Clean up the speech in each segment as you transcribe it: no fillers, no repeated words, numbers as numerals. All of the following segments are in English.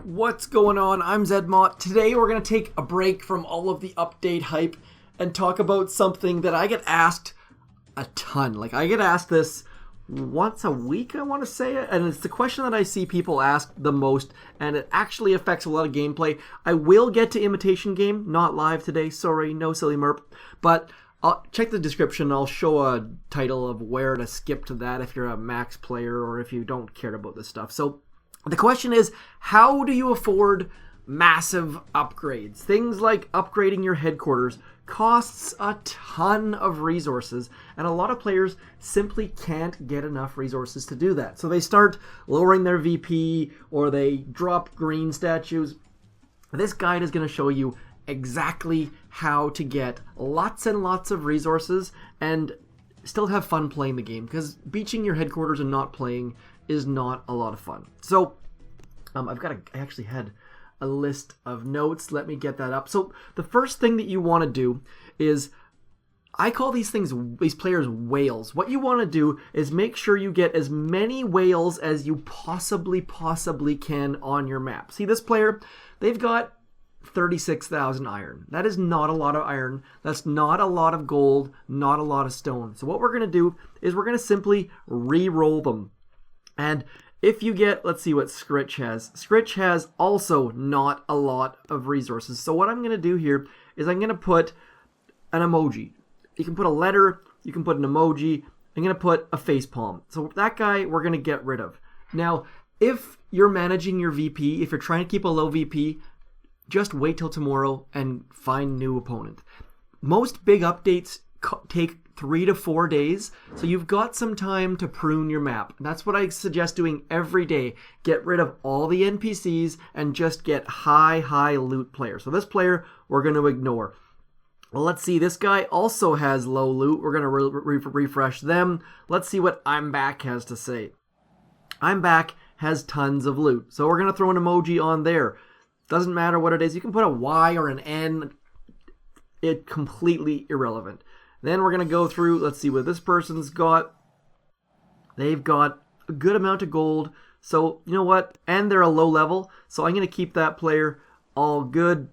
What's going on? I'm zmoT. Today we're going to take a break from all of the update hype and talk about something that I get asked a ton. Like, I get asked this once a week, I want to say it, and it's the question that I see people ask the most, and it actually affects a lot of gameplay. I will get to Imitation Game, not live today, sorry, no silly merp, but I'll check the description. I'll show a title of where to skip to that if you're a max player or if you don't care about this stuff. So the question is, how do you afford massive upgrades? Things like upgrading your headquarters costs a ton of resources, and a lot of players simply can't get enough resources to do that. So they start lowering their VP or they drop green statues. This guide is going to show you exactly how to get lots and lots of resources and still have fun playing the game, because beaching your headquarters and not playing is not a lot of fun. So I actually had a list of notes. Let me get that up. So the first thing that you want to do is, I call these players whales. What you want to do is make sure you get as many whales as you possibly can on your map. See, this player, they've got 36,000 iron. That is not a lot of iron. That's not a lot of gold, not a lot of stone. So what we're going to do is we're going to simply re-roll them. And if you get, let's see what Scritch has. Scritch has also not a lot of resources. So what I'm going to do here is I'm going to put an emoji. You can put a letter, you can put an emoji. I'm going to put a facepalm. So that guy we're going to get rid of. Now, if you're managing your VP, if you're trying to keep a low VP, just wait till tomorrow and find new opponent. Most big updates take 3 to 4 days, so you've got some time to prune your map. That's what I suggest doing every day. Get rid of all the NPCs and just get high loot players. So this player we're going to ignore. Well, let's see, this guy also has low loot. We're going to refresh them. Let's see what I'm Back has to say. I'm Back has tons of loot, so we're going to throw an emoji on there. Doesn't matter what it is. You can put a Y or an N. It's completely irrelevant. Then we're going to go through, let's see what this person's got. They've got a good amount of gold. So, you know what? And they're a low level. So I'm going to keep that player all good.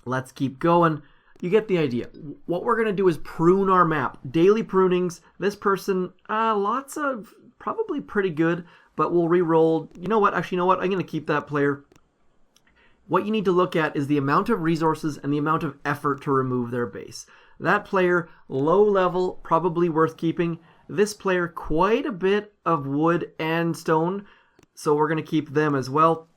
Let's keep going. You get the idea. What we're going to do is prune our map. Daily prunings. This person, lots of, probably pretty good, but we'll re-roll. You know what? Actually, you know what? I'm going to keep that player. What you need to look at is the amount of resources and the amount of effort to remove their base. That player, low level, probably worth keeping. This player, quite a bit of wood and stone, so we're going to keep them as well.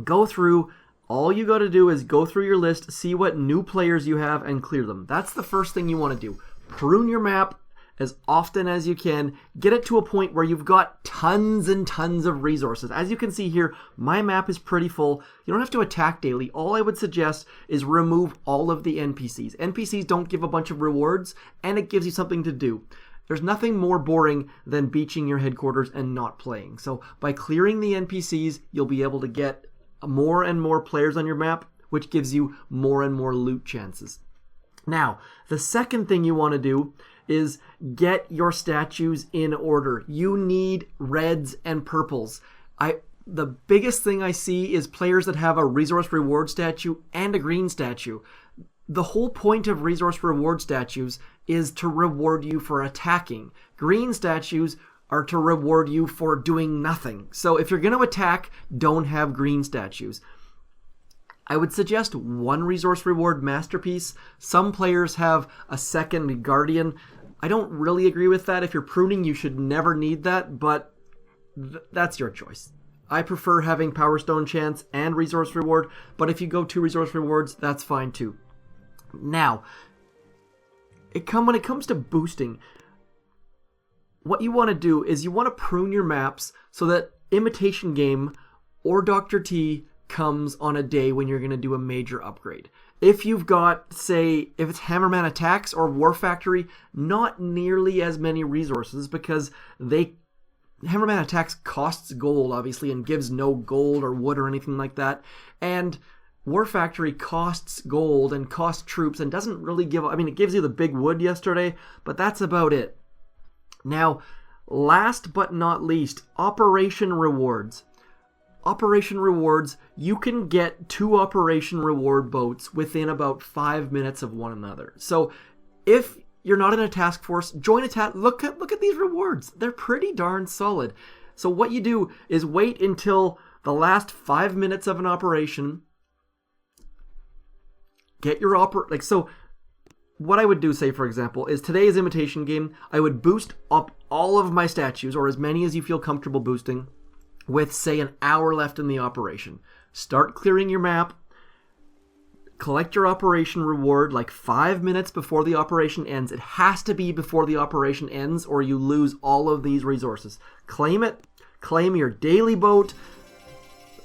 Go through. All you got to do is go through your list, see what new players you have, and clear them. That's the first thing you want to do. Prune your map as often as you can. Get it to a point where you've got tons and tons of resources. As you can see here, my map is pretty full. You don't have to attack daily. All I would suggest is remove all of the NPCs. NPCs don't give a bunch of rewards, and it gives you something to do. There's nothing more boring than beaching your headquarters and not playing. So by clearing the NPCs, you'll be able to get more and more players on your map, which gives you more and more loot chances. Now, the second thing you want to do is get your statues in order. You need reds and purples. The biggest thing I see is players that have a resource reward statue and a green statue. The whole point of resource reward statues is to reward you for attacking. Green statues are to reward you for doing nothing. So if you're going to attack, don't have green statues. I would suggest one resource reward masterpiece. Some players have a second guardian. I don't really agree with that. If you're pruning, you should never need that, but that's your choice. I prefer having Power Stone chance and resource reward, but if you go 2 resource rewards, that's fine too. Now, when it comes to boosting, what you want to do is you want to prune your maps so that Imitation Game or Dr. T comes on a day when you're going to do a major upgrade. If you've got, say, if it's Hammerman Attacks or War Factory, not nearly as many resources, because Hammerman Attacks costs gold, obviously, and gives no gold or wood or anything like that. And War Factory costs gold and costs troops and doesn't really give, it gives you the big wood yesterday, but that's about it. Now, Last but not least, Operation Rewards. Operation Rewards, you can get 2 Operation Reward boats within about 5 minutes of one another. So if you're not in a task force, join a task. Look at these rewards. They're pretty darn solid. So what you do is wait until the last 5 minutes of an operation. Get your so what I would do, say for example, is today's imitation game, I would boost up all of my statues, or as many as you feel comfortable boosting, with say an hour left in the operation. Start clearing your map. Collect your operation reward like 5 minutes before the operation ends. It has to be before the operation ends or you lose all of these resources. Claim it. Claim your daily boat.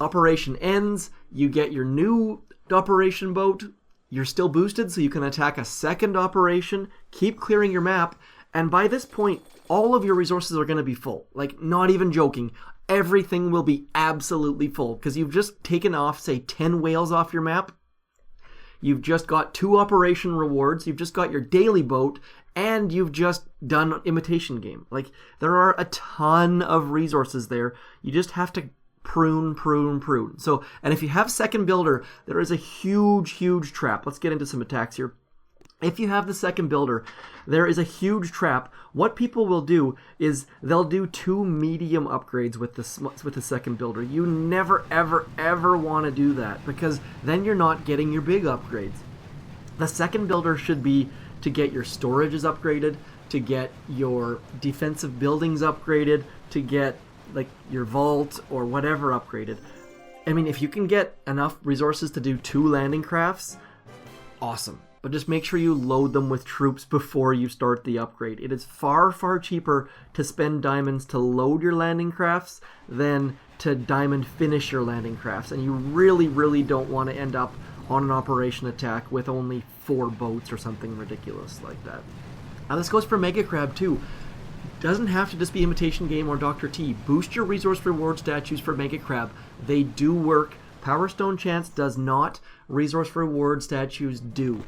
Operation ends. You get your new operation boat. You're still boosted so you can attack a second operation. Keep clearing your map. And by this point, all of your resources are going to be full. Like, not even joking. Everything will be absolutely full because you've just taken off, say, 10 whales off your map. You've just got 2 operation rewards. You've just got your daily boat. And you've just done imitation game. Like, there are a ton of resources there. You just have to prune. So, and if you have second builder, there is a huge trap. Let's get into some attacks here. If you have the second builder, there is a huge trap. What people will do is they'll do 2 medium upgrades with the second builder. You never, ever want to do that because then you're not getting your big upgrades. The second builder should be to get your storages upgraded, to get your defensive buildings upgraded, to get like your vault or whatever upgraded. I mean, if you can get enough resources to do 2 landing crafts, awesome. But just make sure you load them with troops before you start the upgrade. It is far cheaper to spend diamonds to load your landing crafts than to diamond finish your landing crafts. And you really don't want to end up on an operation attack with only 4 boats or something ridiculous like that. Now this goes for Mega Crab too. Doesn't have to just be Imitation Game or Dr. T. Boost your resource reward statues for Mega Crab. They do work. Power Stone Chance does not. Resource reward statues do.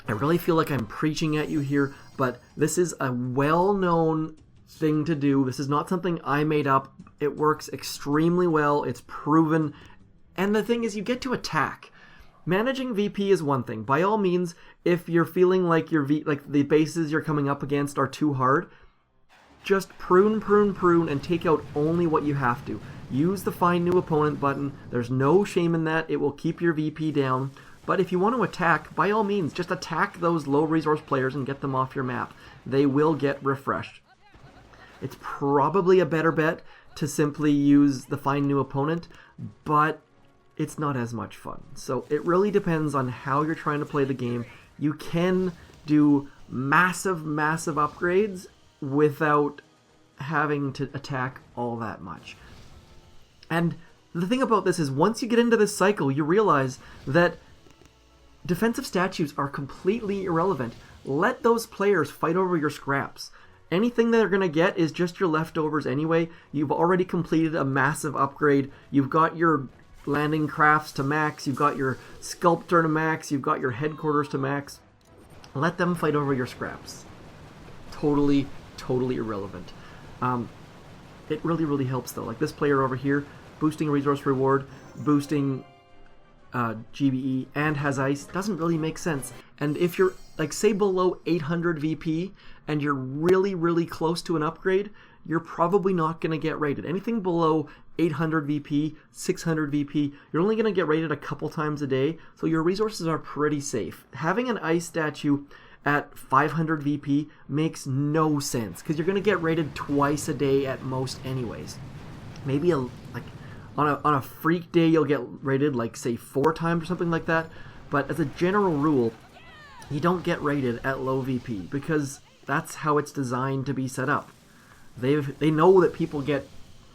I really feel like I'm preaching at you here, but this is a well-known thing to do. This is not something I made up. It works extremely well. It's proven. And the thing is, you get to attack. Managing VP is one thing. By all means, if you're feeling like the bases you're coming up against are too hard, just prune, and take out only what you have to. Use the Find New Opponent button. There's no shame in that. It will keep your VP down. But if you want to attack, by all means, just attack those low resource players and get them off your map. They will get refreshed. It's probably a better bet to simply use the Find New Opponent, but it's not as much fun. So it really depends on how you're trying to play the game. You can do massive upgrades without having to attack all that much. And the thing about this is once you get into this cycle, you realize that defensive statues are completely irrelevant. Let those players fight over your scraps. Anything they're going to get is just your leftovers anyway. You've already completed a massive upgrade. You've got your landing crafts to max. You've got your sculptor to max. You've got your headquarters to max. Let them fight over your scraps. Totally irrelevant. It really helps though. Like this player over here, boosting resource reward, boosting GBE, and has ice, doesn't really make sense. And if you're, like, say below 800 VP, and you're really close to an upgrade, you're probably not going to get rated. Anything below 800 VP, 600 VP, you're only going to get rated a couple times a day, so your resources are pretty safe. Having an ice statue at 500 VP makes no sense, because you're going to get rated twice a day at most anyways. Maybe on a freak day you'll get rated like say 4 times or something like that, but as a general rule you don't get rated at low VP because that's how it's designed to be set up. They know that people get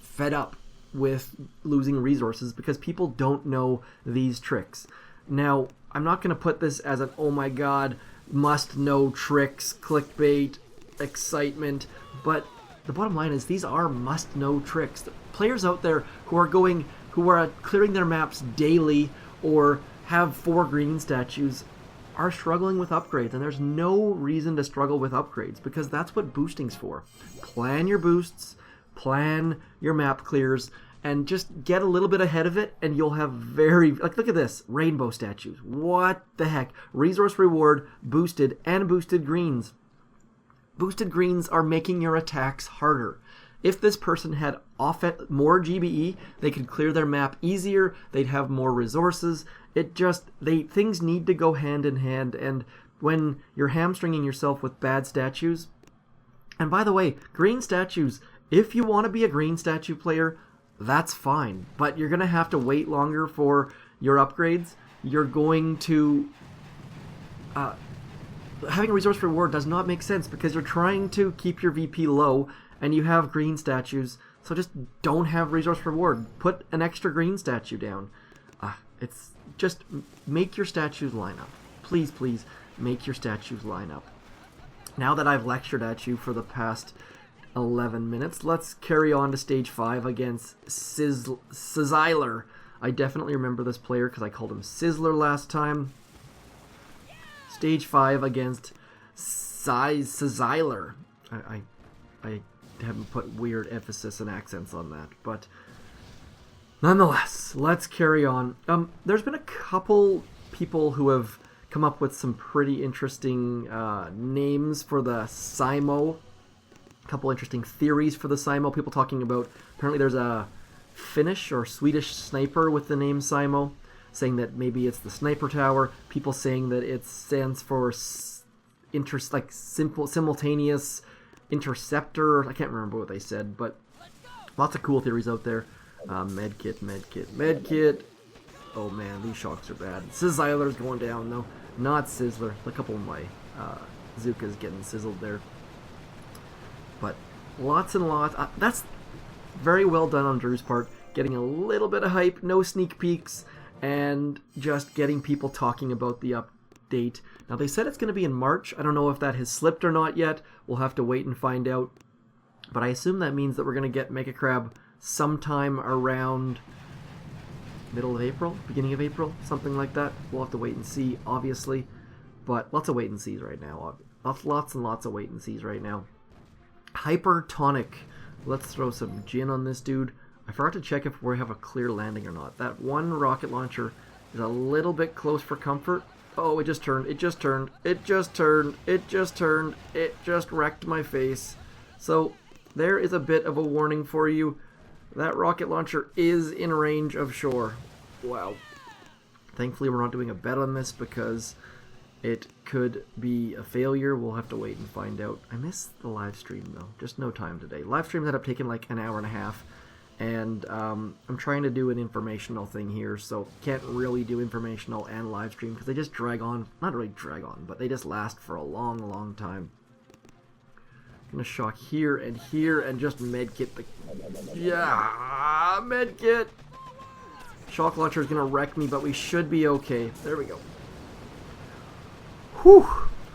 fed up with losing resources because people don't know these tricks. Now, I'm not going to put this as an oh my god must know tricks, clickbait, excitement, but the bottom line is these are must-know tricks. The players out there who are clearing their maps daily or have 4 green statues are struggling with upgrades, and there's no reason to struggle with upgrades because that's what boosting's for. Plan your boosts, plan your map clears, and just get a little bit ahead of it, and you'll have look at this, rainbow statues. What the heck? Resource reward, boosted, and boosted greens. Boosted greens are making your attacks harder. If this person had more GBE, they could clear their map easier, they'd have more resources. Things need to go hand in hand, and when you're hamstringing yourself with bad statues, and by the way, green statues, if you want to be a green statue player, that's fine, but you're going to have to wait longer for your upgrades. You're going to... having a resource reward does not make sense because you're trying to keep your VP low and you have green statues, so just don't have resource reward. Put an extra green statue down. It's just make your statues line up. Please, please, make your statues line up. Now that I've lectured at you for the past 11 minutes, let's carry on to stage 5 against Sizzler. I definitely remember this player because I called him Sizzler last time. Stage 5 against Sizzler. I haven't put weird emphasis and accents on that, but nonetheless, let's carry on. There's been a couple people who have come up with some pretty interesting names for the zmoT. A couple interesting theories for the zmoT. People talking about, apparently there's a Finnish or Swedish sniper with the name zmoT, saying that maybe it's the sniper tower. People saying that it stands for simultaneous interceptor. I can't remember what they said, but lots of cool theories out there. Medkit. Oh man, these shocks are bad. Sizzler's going down though, not Sizzler. A couple of my Zukas getting sizzled there. But lots and lots. That's very well done on Drew's part. Getting a little bit of hype, no sneak peeks, and just getting people talking about the update. Now they said it's going to be in March. I don't know if that has slipped or not yet. We'll have to wait and find out. But I assume that means that we're going to get Mega Crab sometime around middle of April, beginning of April, something like that. We'll have to wait and see, obviously. But lots of wait and sees right now. Lots and lots of wait and sees right now. Hypertonic. Let's throw some gin on this dude. I forgot to check if we have a clear landing or not. That one rocket launcher is a little bit close for comfort. Oh, it just turned. It just turned. It just turned. It just turned. It just wrecked my face. So there is a bit of a warning for you. That rocket launcher is in range of shore. Wow. Thankfully, we're not doing a bet on this because it could be a failure. We'll have to wait and find out. I missed the live stream, though. Just no time today. Live streams ended up taking like an hour and a half. And I'm trying to do an informational thing here, so can't really do informational and live stream because they just drag on. Not really drag on, but they just last for a long, long time. I'm gonna shock here and just medkit the... Yeah, medkit! Shock launcher is gonna wreck me, but we should be okay. There we go. Whew!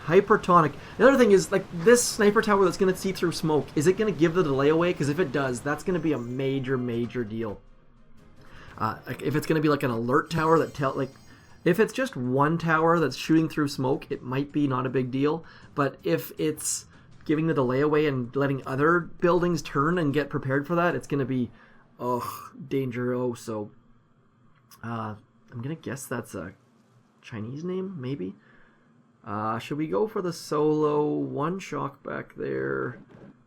Hypertonic. The other thing is, like, this sniper tower that's going to see through smoke, is it going to give the delay away? Because if it does, that's going to be a major, major deal. If it's going to be like an alert tower that if it's just one tower that's shooting through smoke, it might be not a big deal. But if it's giving the delay away and letting other buildings turn and get prepared for that, it's going to be, danger. So, I'm going to guess that's a Chinese name, maybe? Should we go for the solo? One shock back there.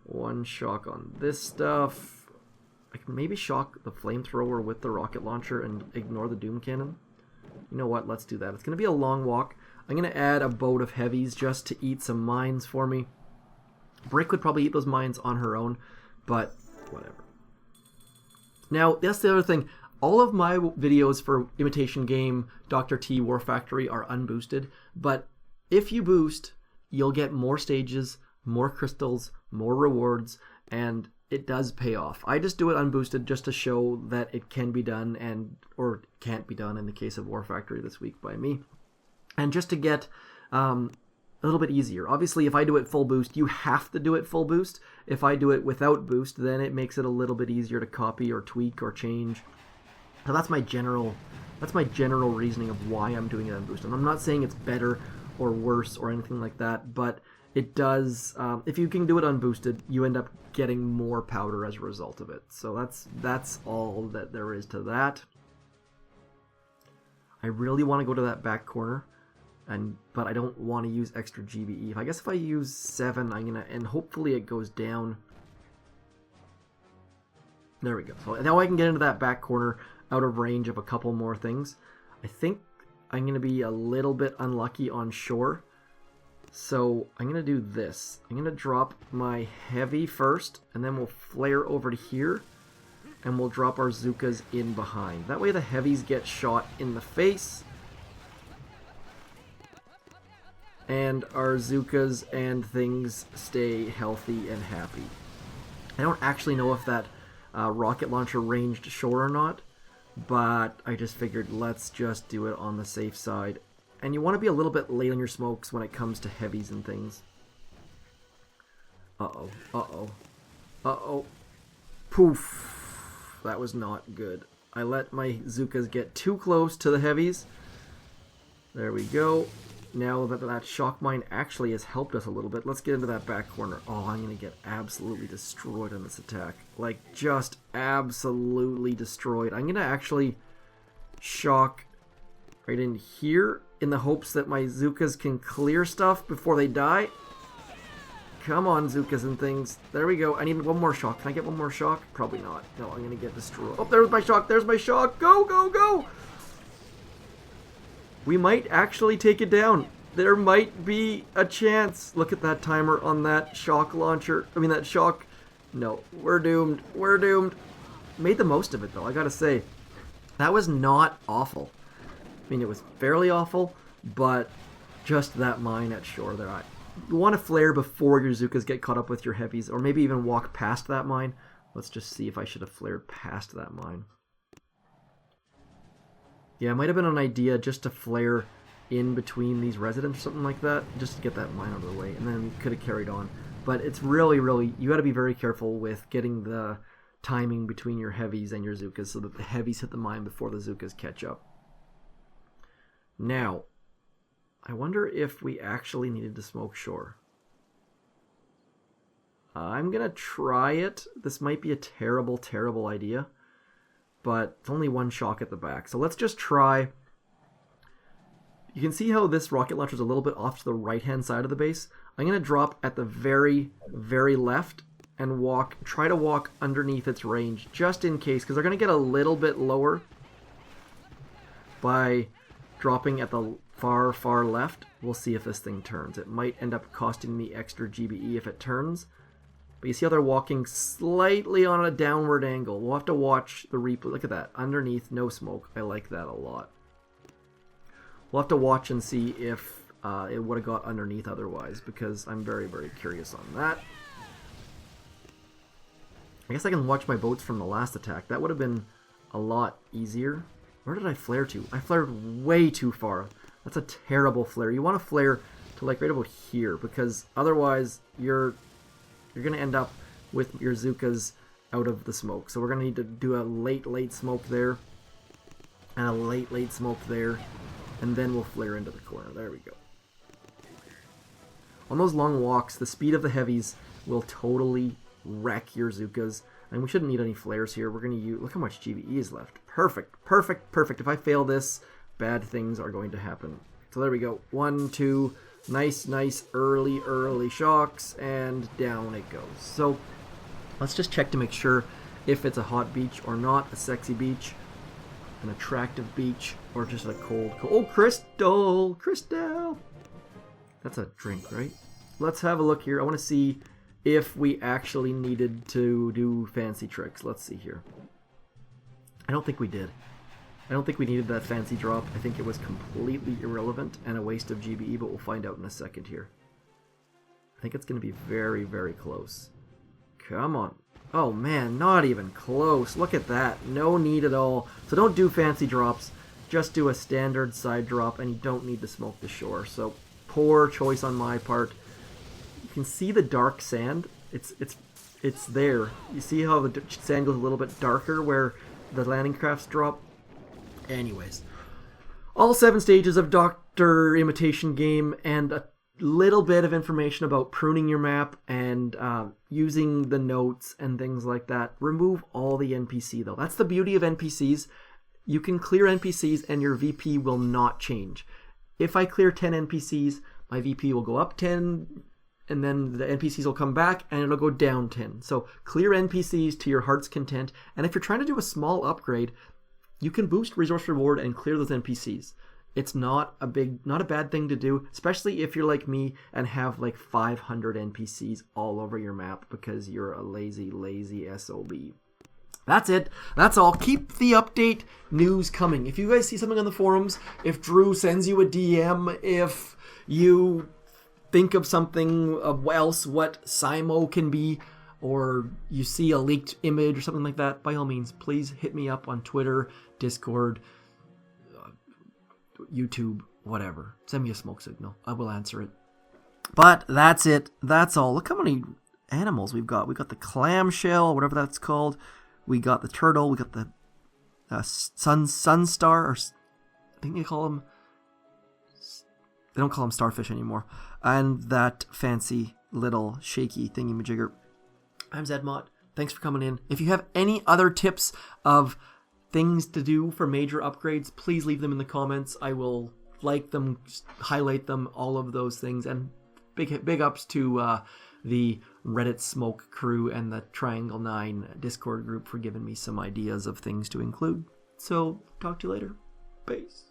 One shock on this stuff. I can maybe shock the flamethrower with the rocket launcher and ignore the doom cannon. You know what? Let's do that. It's going to be a long walk. I'm going to add a boat of heavies just to eat some mines for me. Brick would probably eat those mines on her own, but whatever. Now, that's the other thing. All of my videos for Imitation Game, Dr. T, War Factory are unboosted, but if you boost, you'll get more stages, more crystals, more rewards, and it does pay off. I just do it unboosted just to show that it can be done or can't be done in the case of War Factory this week by me. And just to get a little bit easier. Obviously, if I do it full boost, you have to do it full boost. If I do it without boost, then it makes it a little bit easier to copy or tweak or change. So that's my general reasoning of why I'm doing it unboosted. I'm not saying it's better or worse or anything like that, but it does, if you can do it unboosted, you end up getting more powder as a result of it. So that's all that there is to that. I really want to go to that back corner, but I don't want to use extra GBE. I guess if I use 7, and hopefully it goes down. There we go. So now I can get into that back corner out of range of a couple more things. I think I'm going to be a little bit unlucky on shore. So I'm going to do this. I'm going to drop my heavy first, and then we'll flare over to here, and we'll drop our Zookas in behind. That way the heavies get shot in the face, and our Zookas and things stay healthy and happy. I don't actually know if that rocket launcher ranged shore or not, but I just figured let's just do it on the safe side. And you want to be a little bit late on your smokes when it comes to heavies and things. Uh-oh, uh-oh, uh-oh. Poof. That was not good. I let my Zookas get too close to the heavies. There we go. Now that shock mine actually has helped us a little bit, let's get into that back corner. Oh, I'm going to get absolutely destroyed on this attack. Like, just absolutely destroyed. I'm going to actually shock right in here in the hopes that my Zookas can clear stuff before they die. Come on, Zookas and things. There we go. I need one more shock. Can I get one more shock? Probably not. No, I'm going to get destroyed. Oh, there's my shock. There's my shock. Go, go, go. We might actually take it down. There might be a chance. Look at that timer on that shock launcher. I mean, that shock. No, we're doomed. We're doomed. Made the most of it, though, I gotta say. That was not awful. I mean, it was fairly awful, but just that mine at shore there. You want to flare before your Zookas get caught up with your heavies, or maybe even walk past that mine. Let's just see if I should have flared past that mine. Yeah, it might have been an idea just to flare in between these residents or something like that, just to get that mine out of the way, and then we could have carried on. But it's really, you got to be very careful with getting the timing between your heavies and your Zookas so that the heavies hit the mine before the Zookas catch up. Now, I wonder if we actually needed to smoke shore. I'm going to try it. This might be a terrible, terrible idea, but it's only one shock at the back. So let's just try. You can see how this rocket launcher is a little bit off to the right-hand side of the base. I'm going to drop at the very, very left and try to walk underneath its range just in case, because they're going to get a little bit lower by dropping at the far, far left. We'll see if this thing turns. It might end up costing me extra GBE if it turns. But you see how they're walking slightly on a downward angle. We'll have to watch the replay. Look at that. Underneath, no smoke. I like that a lot. We'll have to watch and see if it would have got underneath otherwise, because I'm very, very curious on that. I guess I can watch my boats from the last attack. That would have been a lot easier. Where did I flare to? I flared way too far. That's a terrible flare. You want to flare to like right about here, because otherwise you're going to end up with your Zookas out of the smoke. So we're going to need to do a late smoke there, and a late smoke there, and then we'll flare into the corner. There we go. On those long walks, the speed of the heavies will totally wreck your Zookas, and we shouldn't need any flares here. We're going to use, look how much GBE is left. Perfect, perfect, perfect. If I fail this, bad things are going to happen. So there we go. 1, 2, nice early shocks, and down it goes. So let's just check to make sure if it's a hot beach or not, a sexy beach, an attractive beach, or just a cold. Oh, crystal! That's a drink, right? Let's have a look here. I want to see if we actually needed to do fancy tricks. Let's see here. I don't think we did. I don't think we needed that fancy drop. I think it was completely irrelevant and a waste of GBE, but we'll find out in a second here. I think it's going to be very, very close. Come on. Oh man, not even close. Look at that. No need at all. So don't do fancy drops. Just do a standard side drop, and you don't need to smoke the shore. So poor choice on my part. You can see the dark sand. It's there. You see how the sand goes a little bit darker where the landing crafts drop? Anyways, all 7 stages of after Imitation Game and a little bit of information about pruning your map and using the notes and things like that. Remove all the NPC though. That's the beauty of NPCs. You can clear NPCs and your VP will not change. If I clear 10 NPCs, my VP will go up 10, and then the NPCs will come back and it'll go down 10. So clear NPCs to your heart's content. And if you're trying to do a small upgrade, you can boost resource reward and clear those NPCs. It's not a bad thing to do, especially if you're like me and have like 500 NPCs all over your map because you're a lazy SOB. That's it. That's all. Keep the update news coming. If you guys see something on the forums, if Drew sends you a DM, if you think of something else what zmoT can be, or you see a leaked image or something like that, by all means, please hit me up on Twitter, Discord, YouTube, whatever. Send me a smoke signal. I will answer it. But that's it. That's all. Look how many animals we've got. We got the clamshell, whatever that's called. We got the turtle. We got the sunstar, or I think they call them. They don't call them starfish anymore. And that fancy little shaky thingy-majigger. I'm zmoT. Thanks for coming in. If you have any other tips of things to do for major upgrades, please leave them in the comments. I will like them, highlight them, all of those things. And big ups to the Reddit Smoke crew and the Triangle 9 Discord group for giving me some ideas of things to include. So, talk to you later. Peace.